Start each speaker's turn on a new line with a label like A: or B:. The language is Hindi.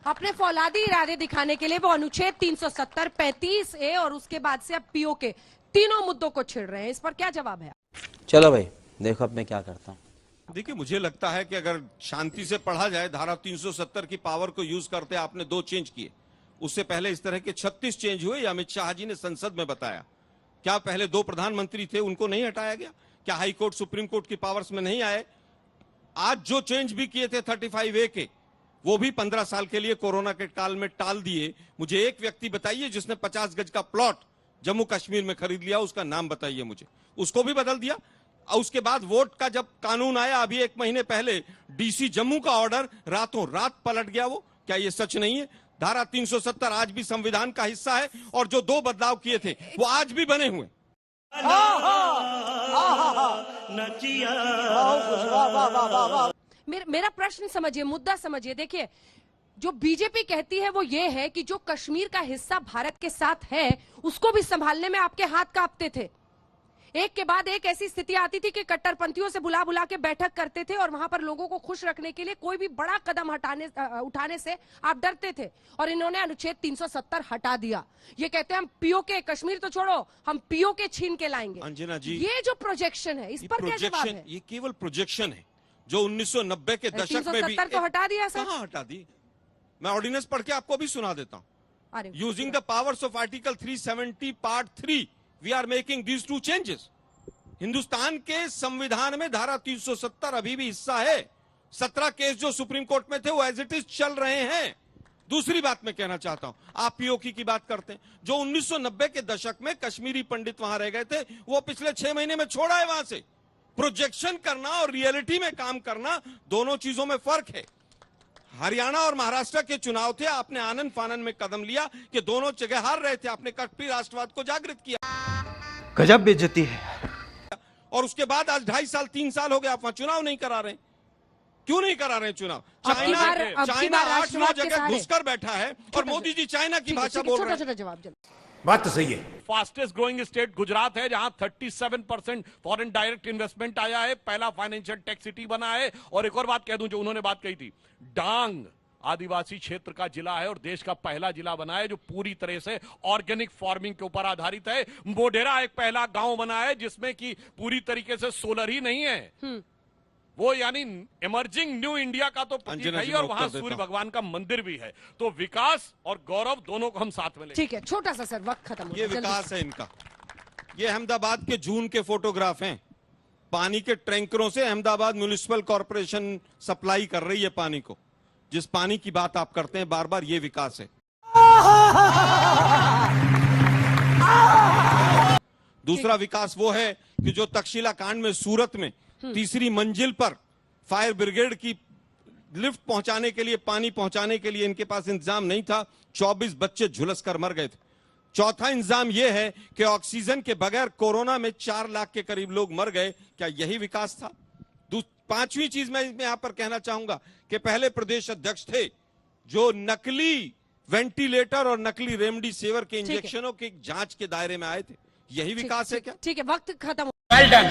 A: अपने फौलादी इरादे दिखाने के लिए वो अनुच्छेद 370, 35A और उसके बाद से अब पीओके तीनों मुद्दों को छिड़ रहे हैं। इस पर क्या जवाब है?
B: चलो भाई देखो अब मैं क्या करता हूँ।
C: देखिए, मुझे लगता है कि अगर शांति से पढ़ा जाए, धारा 370 की पावर को यूज करते आपने 2 चेंज किए, उससे पहले इस तरह के 36 चेंज हुए, या अमित शाह जी ने संसद में बताया। क्या पहले 2 प्रधानमंत्री थे, उनको नहीं हटाया गया? क्या हाई कोर्ट सुप्रीम कोर्ट की पावर्स में नहीं आए? आज जो चेंज भी किए थे 35A के, वो भी 15 साल के लिए कोरोना के काल में टाल दिए। मुझे एक व्यक्ति बताइए जिसने 50 गज का प्लॉट जम्मू कश्मीर में खरीद लिया, उसका नाम बताइए मुझे। उसको भी बदल दिया। और उसके बाद वोट का जब कानून आया अभी 1 महीने पहले, डीसी जम्मू का ऑर्डर रातों रात पलट गया। वो क्या ये सच नहीं है? धारा 370 आज भी संविधान का हिस्सा है, और जो 2 बदलाव किए थे वो आज भी बने हुए।
A: मेरा प्रश्न समझिए, मुद्दा समझिए। देखिए, जो बीजेपी कहती है वो ये है कि जो कश्मीर का हिस्सा भारत के साथ है उसको भी संभालने में आपके हाथ कांपते थे। एक के बाद एक ऐसी स्थिति आती थी कि कट्टरपंथियों से बुला बुला के बैठक करते थे, और वहां पर लोगों को खुश रखने के लिए कोई भी बड़ा कदम उठाने से आप डरते थे, और इन्होंने अनुच्छेद 370 हटा दिया। ये कहते हैं हम पीओके, कश्मीर तो छोड़ो, हम पीओके छीन के लाएंगे।
C: अंजना जी,
A: ये जो प्रोजेक्शन है, इस पर क्या जवाब है?
C: ये केवल प्रोजेक्शन है, जो 1990 के दशक में भी
A: 370 तो हटा दिया सर।
C: कहां हटा दी? मैं ऑर्डिनेंस पढ़ के आपको भी सुना देता हूं। Using the powers of article 370 part 3 we are making these 2 changes. Hindustan के संविधान में धारा 370 अभी भी हिस्सा है। 17 केस जो सुप्रीम कोर्ट में थे वो एज इट इज चल रहे हैं। दूसरी बात मैं कहना चाहता हूं, आप पीओके की बात करते हैं। जो 1990 के दशक में कश्मीरी पंडित वहां रह गए थे, वो पिछले 6 महीने में छोड़ा है वहां से। प्रोजेक्शन करना और रियलिटी में काम करना, दोनों चीजों में फर्क है। हरियाणा और महाराष्ट्र के चुनाव थे, आपने आनन फानन में कदम लिया कि दोनों जगह हार रहे थे, आपने कट्टी राष्ट्रवाद को जागृत किया।
B: गजब बेइज्जती है।
C: और उसके बाद आज 2.5 साल 3 साल हो गए, आप वहां चुनाव नहीं करा रहे। क्यों नहीं करा रहे चुनाव? चाइना 8-9 जगह घुसकर बैठा है, और मोदी जी चाइना की भाषा बोल रहे हैं।
A: जवाब
D: बात तो सही है।
E: फास्टेस्ट ग्रोइंग स्टेट गुजरात है, जहां 37% फॉरेन डायरेक्ट इन्वेस्टमेंट आया है, पहला फाइनेंशियल टेक सिटी बना है। और एक और बात कह दूं, जो उन्होंने बात कही थी, डांग आदिवासी क्षेत्र का जिला है और देश का पहला जिला बना है जो पूरी तरह से ऑर्गेनिक फार्मिंग के ऊपर आधारित है। मोढेरा एक पहला गांव बना है जिसमें कि पूरी तरीके से सोलर ही नहीं है, वो यानी इमर्जिंग न्यू इंडिया का तो प्रतीक है, और वहां सूर्य भगवान का मंदिर भी है। तो विकास और गौरव दोनों को हम साथ में लेंगे।
A: ठीक है, छोटा सा सर, वक्त खत्म हो
C: ये विकास है इनका। ये अहमदाबाद के जून के फोटोग्राफ हैं। पानी के टैंकरों से अहमदाबाद म्युनिसिपल कॉर्पोरेशन सप्लाई कर रही है पानी को। जिस पानी की बात आप करते हैं बार बार, ये विकास है। दूसरा विकास वो है कि जो तक्षशिला कांड में सूरत में 3री मंजिल पर फायर ब्रिगेड की लिफ्ट पहुंचाने के लिए, पानी पहुंचाने के लिए इनके पास इंतजाम नहीं था, 24 बच्चे झुलस कर मर गए थे। चौथा इंतजाम यह है कि ऑक्सीजन के बगैर कोरोना में 4 लाख के करीब लोग मर गए। क्या यही विकास था? 5वीं चीज मैं यहां पर कहना चाहूंगा कि पहले प्रदेश अध्यक्ष थे जो नकली वेंटिलेटर और नकली रेमडेसिविर के इंजेक्शनों की जांच के दायरे में आए थे। यही विकास है क्या?
A: ठीक है, वक्त खत्म।
F: Well done.